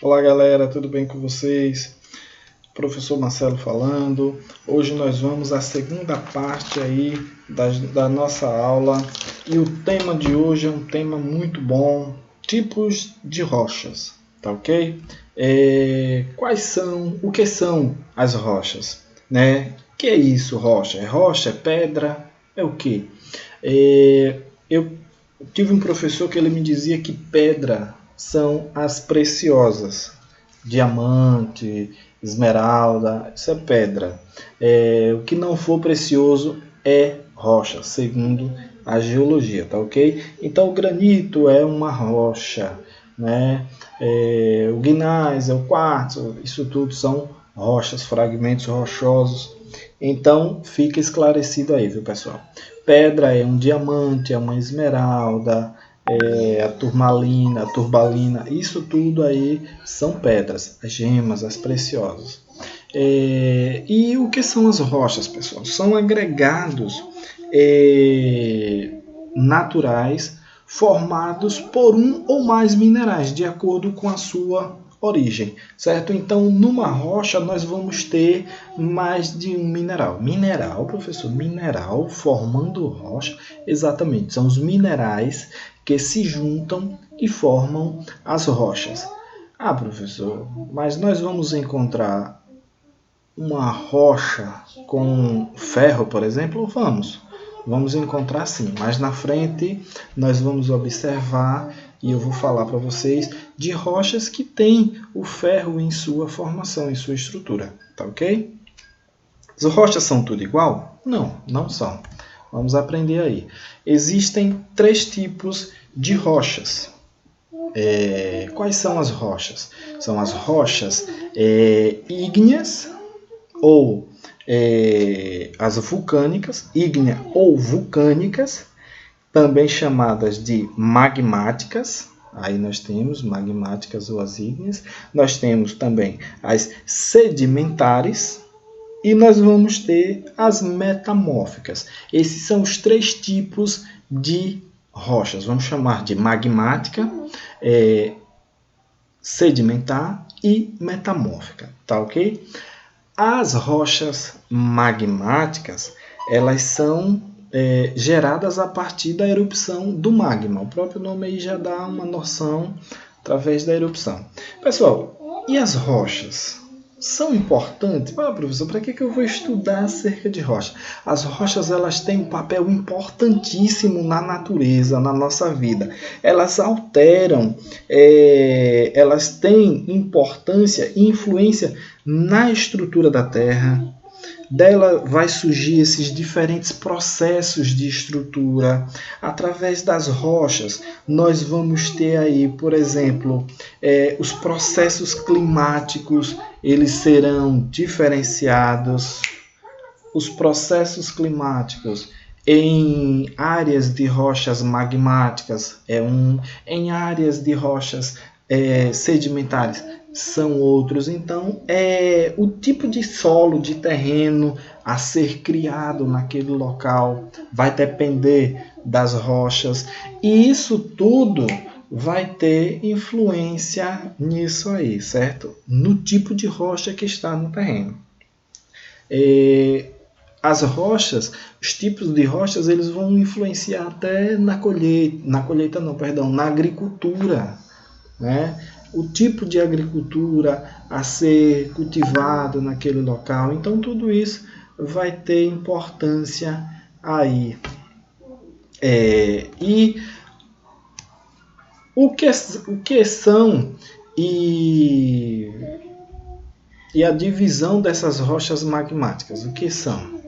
Olá galera, tudo bem com vocês? Professor Marcelo falando. Hoje nós vamos à segunda parte aí da nossa aula e o tema de hoje é um tema muito bom, tipos de rochas, tá ok? O que são as rochas? Né? Que é isso, rocha? É rocha? É pedra? É o que? Eu tive um professor que ele me dizia que pedra são as preciosas, diamante, esmeralda, isso é pedra. O que não for precioso é rocha, segundo a geologia, tá ok? Então o granito é uma rocha, né? O gneiss, o quartzo, isso tudo são rochas, fragmentos rochosos. Então fica esclarecido aí, viu pessoal? Pedra é um diamante, é uma esmeralda, a turmalina, a turbalina, isso tudo aí são pedras, as gemas, as preciosas. E o que são as rochas, pessoal? São agregados naturais formados por um ou mais minerais, de acordo com a sua origem, certo? Então, numa rocha nós vamos ter mais de um mineral. Mineral, professor, mineral formando rocha, exatamente, são os minerais que se juntam e formam as rochas. Ah, professor, mas nós vamos encontrar uma rocha com ferro, por exemplo? Vamos encontrar sim, mas na frente nós vamos observar e eu vou falar para vocês de rochas que têm o ferro em sua formação, em sua estrutura, tá ok? As rochas são tudo igual? Não, não são. Vamos aprender aí. Existem 3 tipos de rochas. Quais são as rochas? São as rochas ígneas, ou as vulcânicas, ígnea ou vulcânicas, também chamadas de magmáticas. Aí nós temos magmáticas ou as ígneas. Nós temos também as sedimentares e nós vamos ter as metamórficas. Esses são os 3 tipos de rochas. Vamos chamar de magmática, sedimentar e metamórfica, tá ok? As rochas magmáticas, elas são geradas a partir da erupção do magma. O próprio nome aí já dá uma noção através da erupção. Pessoal, e as rochas? São importantes? Professor, para que eu vou estudar acerca de rocha? As rochas elas têm um papel importantíssimo na natureza, na nossa vida. Elas alteram, elas têm importância e influência na estrutura da Terra. Dela vai surgir esses diferentes processos de estrutura. Através das rochas, nós vamos ter aí, por exemplo, os processos climáticos, eles serão diferenciados. Os processos climáticos em áreas de rochas magmáticas em áreas de rochas sedimentares são outros. Então, o tipo de solo, de terreno a ser criado naquele local vai depender das rochas. E isso tudo vai ter influência nisso aí, certo? No tipo de rocha que está no terreno. As rochas, os tipos de rochas, eles vão influenciar até na agricultura, né? O tipo de agricultura a ser cultivado naquele local. Então, tudo isso vai ter importância aí. E o que são e a divisão dessas rochas magmáticas? O que são?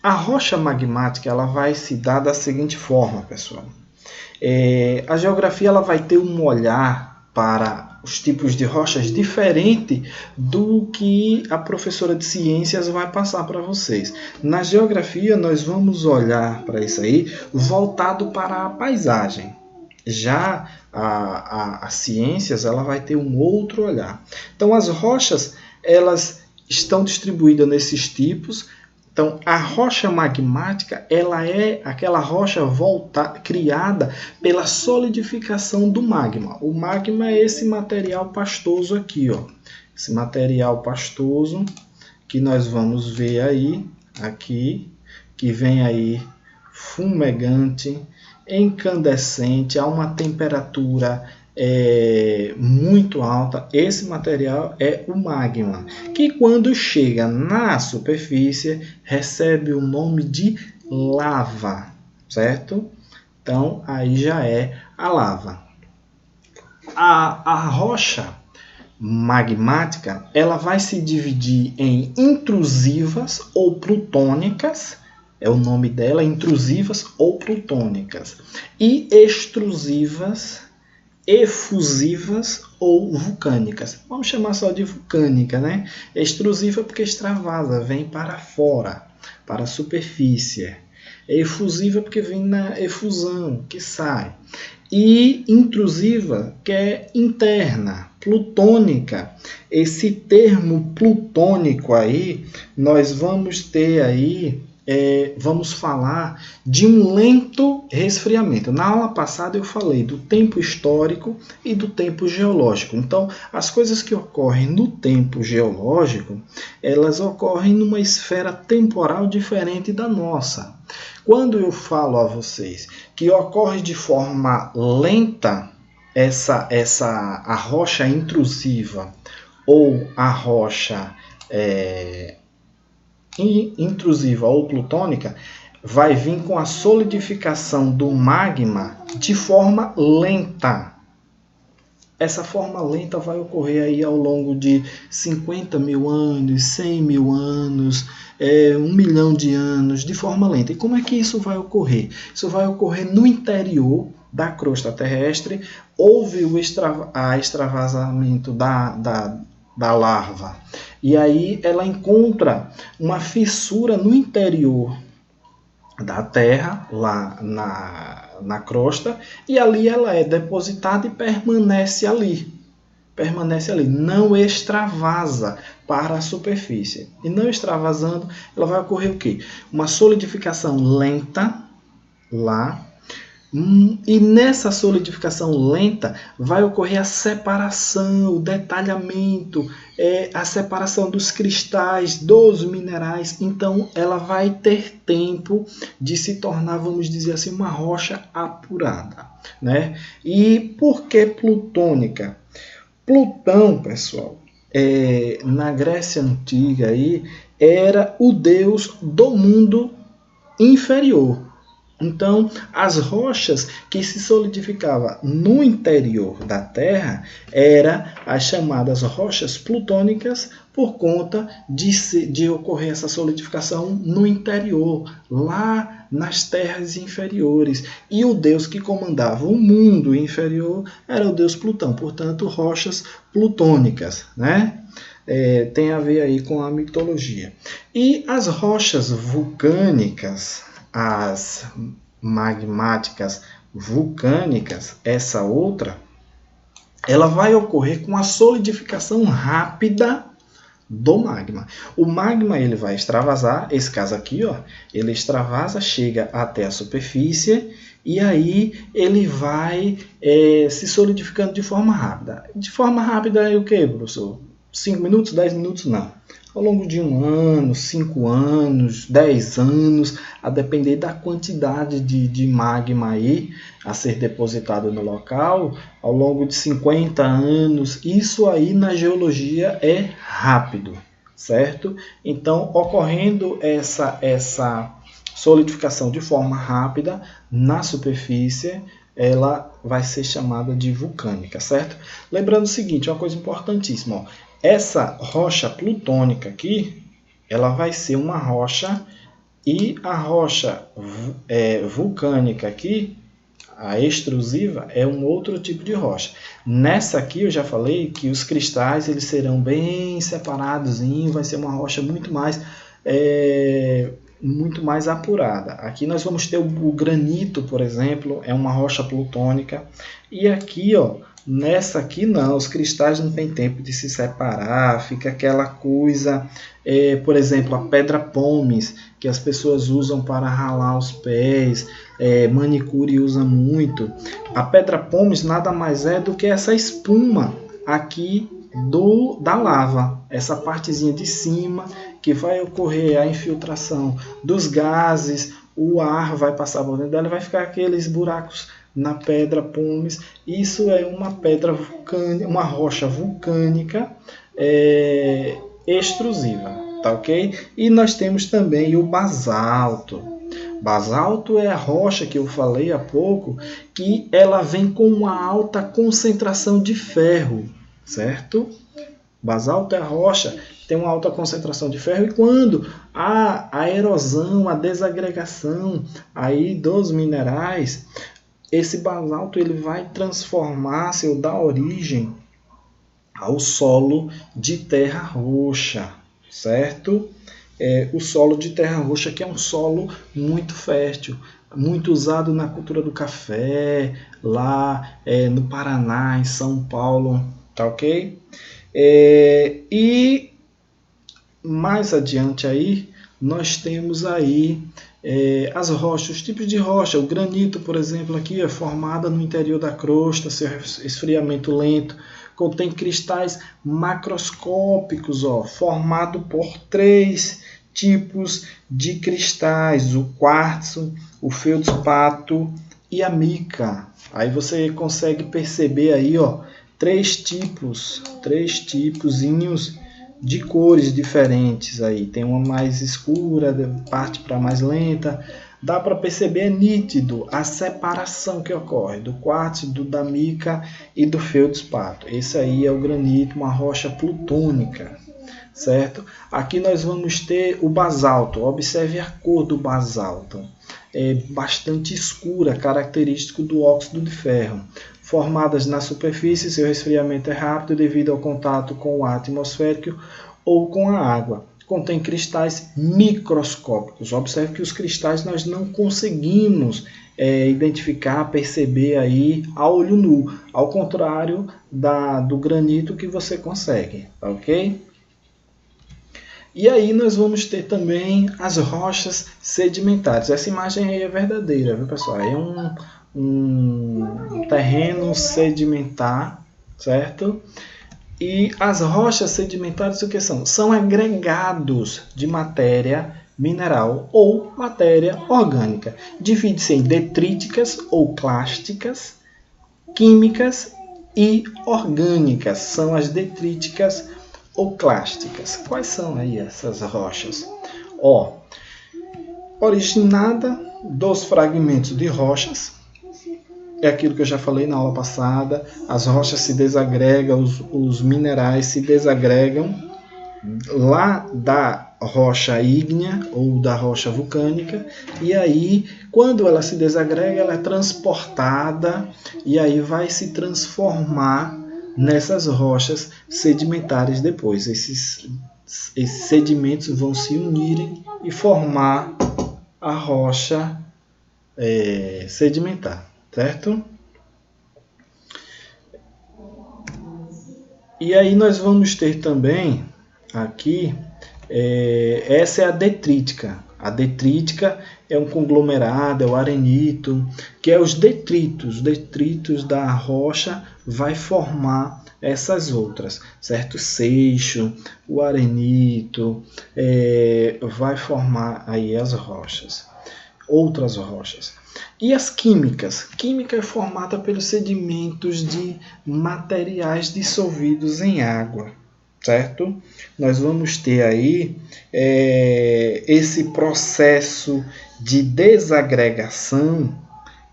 A rocha magmática ela vai se dar da seguinte forma, pessoal. A geografia ela vai ter um olhar para os tipos de rochas diferente do que a professora de ciências vai passar para vocês. Na geografia, nós vamos olhar para isso aí voltado para a paisagem. Já a ciências ela vai ter um outro olhar. Então, as rochas elas estão distribuídas nesses tipos Então, a rocha magmática, ela é aquela rocha criada pela solidificação do magma. O magma é esse material pastoso aqui, ó. Esse material pastoso que nós vamos ver aí, aqui, que vem aí fumegante, incandescente, a uma temperatura muito alta. Esse material é o magma, que quando chega na superfície recebe o nome de lava, certo? Então aí já é a lava. A rocha magmática, ela vai se dividir em intrusivas ou plutônicas, é o nome dela, intrusivas ou plutônicas, e extrusivas, efusivas ou vulcânicas. Vamos chamar só de vulcânica, né? Extrusiva porque extravasa, vem para fora, para a superfície. Efusiva porque vem na efusão, que sai. E intrusiva, que é interna, plutônica. Esse termo plutônico aí, nós vamos ter aí, vamos falar de um lento resfriamento. Na aula passada eu falei do tempo histórico e do tempo geológico. Então, as coisas que ocorrem no tempo geológico, elas ocorrem numa esfera temporal diferente da nossa. Quando eu falo a vocês que ocorre de forma lenta a rocha intrusiva ou a rocha intrusiva ou plutônica, vai vir com a solidificação do magma de forma lenta. Essa forma lenta vai ocorrer aí ao longo de 50 mil anos, 100 mil anos, 1 milhão de anos, de forma lenta. E como é que isso vai ocorrer? Isso vai ocorrer no interior da crosta terrestre. Houve o extravasamento da larva. E aí ela encontra uma fissura no interior da Terra, lá na crosta, e ali ela é depositada e permanece ali. Não extravasa para a superfície. E não extravasando, ela vai ocorrer o quê? Uma solidificação lenta lá. E nessa solidificação lenta vai ocorrer a separação, o detalhamento, a separação dos cristais, dos minerais. Então ela vai ter tempo de se tornar, vamos dizer assim, uma rocha apurada, né? E por que plutônica? Plutão, pessoal, na Grécia Antiga aí, era o deus do mundo inferior. Então, as rochas que se solidificavam no interior da Terra eram as chamadas rochas plutônicas por conta de ocorrer essa solidificação no interior, lá nas terras inferiores. E o deus que comandava o mundo inferior era o deus Plutão, portanto, rochas plutônicas, né? Tem a ver aí com a mitologia. E as rochas vulcânicas, as magmáticas vulcânicas, essa outra, ela vai ocorrer com a solidificação rápida do magma. O magma ele vai extravasar, esse caso aqui, ó, ele extravasa, chega até a superfície e aí ele vai se solidificando de forma rápida. De forma rápida é o que, professor? 5 minutos, 10 minutos? Não. Ao longo de 1 ano, 5 anos, 10 anos, a depender da quantidade de magma aí a ser depositado no local, ao longo de 50 anos, isso aí na geologia é rápido, certo? Então, ocorrendo essa solidificação de forma rápida na superfície, ela vai ser chamada de vulcânica, certo? Lembrando o seguinte, uma coisa importantíssima, ó. Essa rocha plutônica aqui, ela vai ser uma rocha, e a rocha vulcânica aqui, a extrusiva, é um outro tipo de rocha. Nessa aqui eu já falei que os cristais eles serão bem separados, vai ser uma rocha muito mais apurada. Aqui nós vamos ter o granito, por exemplo, é uma rocha plutônica. E aqui, ó, Nessa aqui não, os cristais não tem tempo de se separar, fica aquela coisa, por exemplo, a pedra pómez, que as pessoas usam para ralar os pés, manicure usa muito. A pedra pómez nada mais é do que essa espuma aqui da lava, essa partezinha de cima que vai ocorrer a infiltração dos gases, o ar vai passar por dentro dela e vai ficar aqueles buracos na pedra pómez. Isso é uma pedra vulcânica, uma rocha vulcânica extrusiva, tá ok? E nós temos também o basalto. Basalto é a rocha que eu falei há pouco, que ela vem com uma alta concentração de ferro, certo? Basalto é a rocha que tem uma alta concentração de ferro, e quando a erosão, a desagregação aí dos minerais, esse basalto ele vai transformar-se ou dar origem ao solo de terra roxa, certo? O solo de terra roxa, que é um solo muito fértil, muito usado na cultura do café, lá no Paraná, em São Paulo, tá ok? E mais adiante aí, nós temos aí as rochas, os tipos de rocha. O granito, por exemplo, aqui é formada no interior da crosta, seu esfriamento lento, contém cristais macroscópicos, formado por 3 tipos de cristais: o quartzo, o feldspato e a mica. Aí você consegue perceber aí, 3 tipozinhos de cores diferentes aí. Tem uma mais escura, parte para mais lenta. Dá para perceber, é nítido a separação que ocorre do quartzo, da mica e do feldspato. Esse aí é o granito, uma rocha plutônica, certo? Aqui nós vamos ter o basalto. Observe a cor do basalto. É bastante escura, característico do óxido de ferro. Formadas na superfície, seu resfriamento é rápido devido ao contato com o ar atmosférico ou com a água. Contém cristais microscópicos. Observe que os cristais nós não conseguimos identificar, perceber aí a olho nu, ao contrário do granito que você consegue, tá ok? E aí nós vamos ter também as rochas sedimentares. Essa imagem aí é verdadeira, viu, pessoal? É um terreno sedimentar, certo? E as rochas sedimentares o que são? São agregados de matéria mineral ou matéria orgânica. Divide-se em detríticas ou clásticas, químicas e orgânicas. São as detríticas ou clásticas. Quais são aí essas rochas? Originada dos fragmentos de rochas. É aquilo que eu já falei na aula passada. As rochas se desagregam, os minerais se desagregam lá da rocha ígnea ou da rocha vulcânica, e aí quando ela se desagrega, ela é transportada e aí vai se transformar nessas rochas sedimentares depois. Esses sedimentos vão se unirem e formar a rocha sedimentar, certo? E aí nós vamos ter também aqui, essa é a detrítica. A detrítica é um conglomerado, é o arenito, que é os detritos da rocha vai formar essas outras, certo? Seixo, o arenito, vai formar aí as rochas, outras rochas. E as químicas? Química é formada pelos sedimentos de materiais dissolvidos em água, certo? Nós vamos ter aí esse processo de desagregação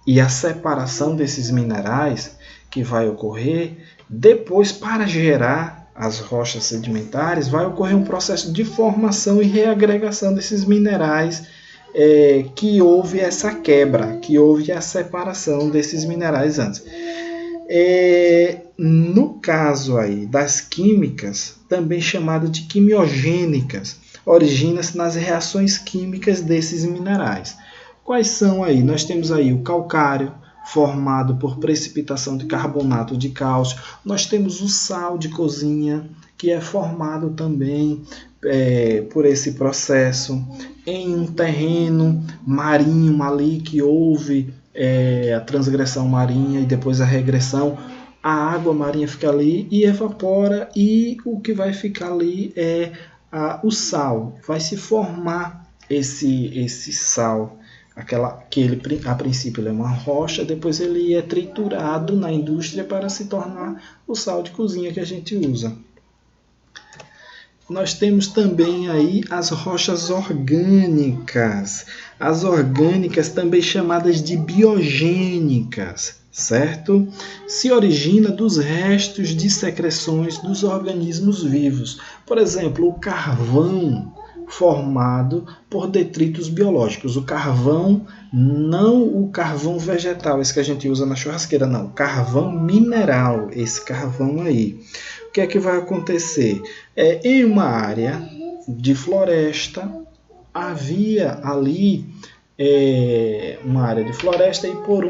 e a separação desses minerais que vai ocorrer. Depois, para gerar as rochas sedimentares, vai ocorrer um processo de formação e reagregação desses minerais, que houve essa quebra, que houve a separação desses minerais antes. No caso aí das químicas, também chamado de quimiogênicas, origina-se nas reações químicas desses minerais. Quais são aí? Nós temos aí o calcário, formado por precipitação de carbonato de cálcio. Nós temos o sal de cozinha, que é formado também por esse processo. Em um terreno marinho ali que houve a transgressão marinha e depois a regressão, a água marinha fica ali e evapora, e o que vai ficar ali é o sal. Vai se formar esse sal, que ele, a princípio ele é uma rocha, depois ele é triturado na indústria para se tornar o sal de cozinha que a gente usa. Nós temos também aí as rochas orgânicas. As orgânicas, também chamadas de biogênicas, certo? Se origina dos restos de secreções dos organismos vivos. Por exemplo, o carvão formado por detritos biológicos. O carvão, não o carvão vegetal, esse que a gente usa na churrasqueira, não. O carvão mineral, esse carvão aí. O que é que vai acontecer? Em uma área de floresta, havia ali uma área de floresta, e por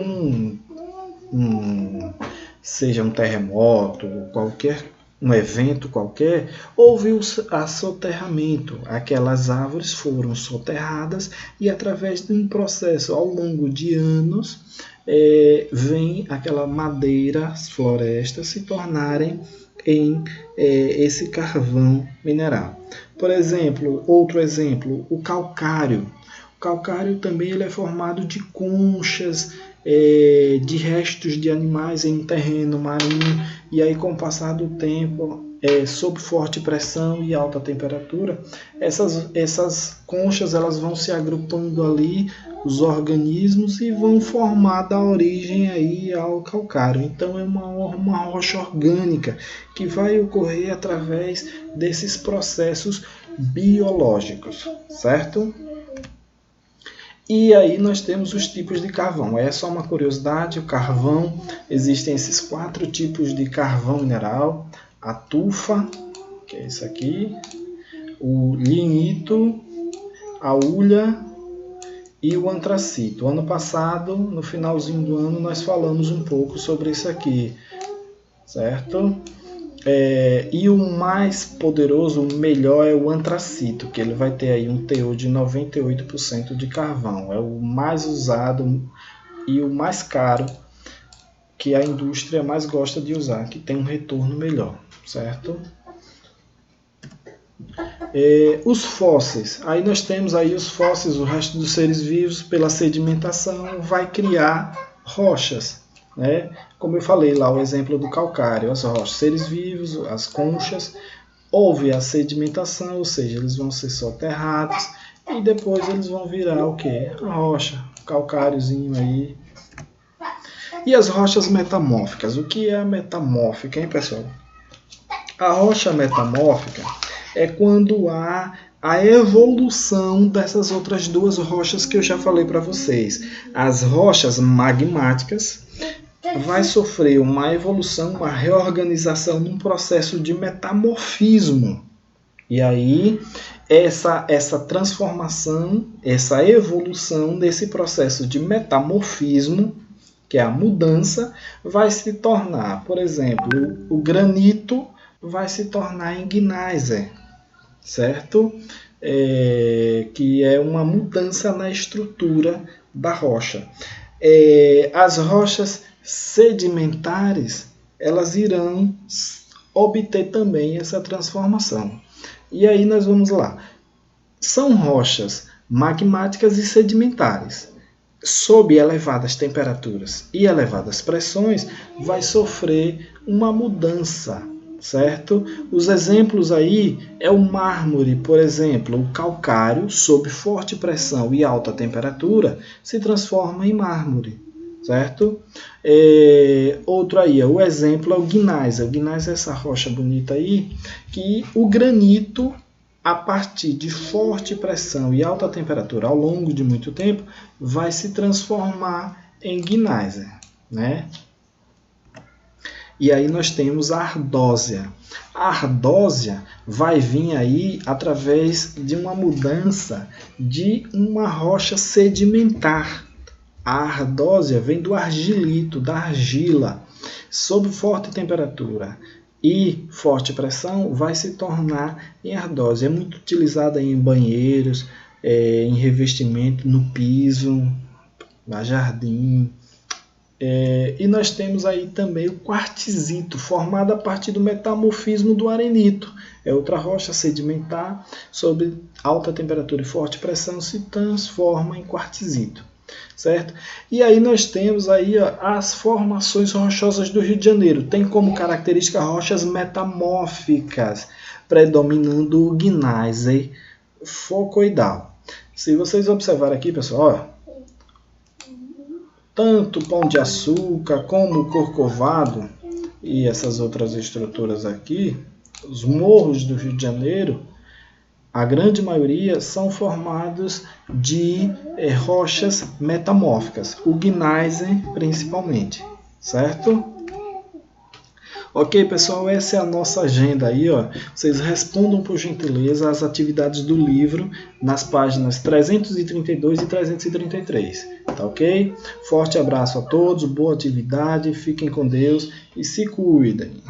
seja um terremoto, um evento qualquer, houve o assoterramento. Aquelas árvores foram soterradas e, através de um processo ao longo de anos, vem aquela madeira, as florestas se tornarem em esse carvão mineral. Por exemplo, outro exemplo, o calcário. O calcário também ele é formado de conchas, de restos de animais em terreno marinho, e aí, com o passar do tempo, sob forte pressão e alta temperatura, essas conchas elas vão se agrupando ali, os organismos, e vão formar da origem aí ao calcário. Então é uma rocha orgânica que vai ocorrer através desses processos biológicos, certo? E aí nós temos os tipos de carvão. É só uma curiosidade, o carvão, existem esses 4 tipos de carvão mineral: a tufa, que é isso aqui, o lignito, a hulha e o antracito. Ano passado, no finalzinho do ano, nós falamos um pouco sobre isso aqui, certo? E o mais poderoso, o melhor, é o antracito, que ele vai ter aí um teor de 98% de carvão. É o mais usado e o mais caro, que a indústria mais gosta de usar, que tem um retorno melhor, certo? Os fósseis. Aí nós temos aí os fósseis, o resto dos seres vivos, pela sedimentação, vai criar rochas, né? Como eu falei lá, o exemplo do calcário, as rochas, seres vivos, as conchas, houve a sedimentação, ou seja, eles vão ser soterrados e depois eles vão virar o quê? A rocha, calcáriozinho aí. E as rochas metamórficas. O que é a metamórfica, hein, pessoal? A rocha metamórfica é quando há a evolução dessas outras duas rochas que eu já falei para vocês. As rochas magmáticas vai sofrer uma evolução, uma reorganização num processo de metamorfismo. E aí, essa transformação, essa evolução desse processo de metamorfismo, que é a mudança, vai se tornar, por exemplo, o granito vai se tornar em gneisser, certo? Que é uma mudança na estrutura da rocha. As rochas sedimentares, elas irão obter também essa transformação. E aí nós vamos lá. São rochas magmáticas e sedimentares. Sob elevadas temperaturas e elevadas pressões, vai sofrer uma mudança, certo? Os exemplos aí é o mármore, por exemplo. O calcário, sob forte pressão e alta temperatura, se transforma em mármore, certo? Outro aí, o exemplo é o gneisser. O gneisser é essa rocha bonita aí, que o granito, a partir de forte pressão e alta temperatura ao longo de muito tempo, vai se transformar em gneisser, né? E aí nós temos a ardósia. A ardósia vai vir aí através de uma mudança de uma rocha sedimentar. A ardósia vem do argilito, da argila. Sob forte temperatura e forte pressão, vai se tornar em ardósia. É muito utilizada em banheiros, em revestimento no piso, na jardim. E nós temos aí também o quartzito, formado a partir do metamorfismo do arenito. É outra rocha sedimentar, sob alta temperatura e forte pressão, se transforma em quartzito. Certo? E aí nós temos aí as formações rochosas do Rio de Janeiro. Tem como característica rochas metamórficas, predominando o gneiss focoidal. Se vocês observarem aqui, pessoal, tanto Pão de Açúcar como o Corcovado e essas outras estruturas aqui, os morros do Rio de Janeiro, a grande maioria são formados de rochas metamórficas, o gneiss principalmente, certo? Ok, pessoal, essa é a nossa agenda aí, ó. Vocês respondam por gentileza as atividades do livro nas páginas 332 e 333, tá ok? Forte abraço a todos, boa atividade, fiquem com Deus e se cuidem.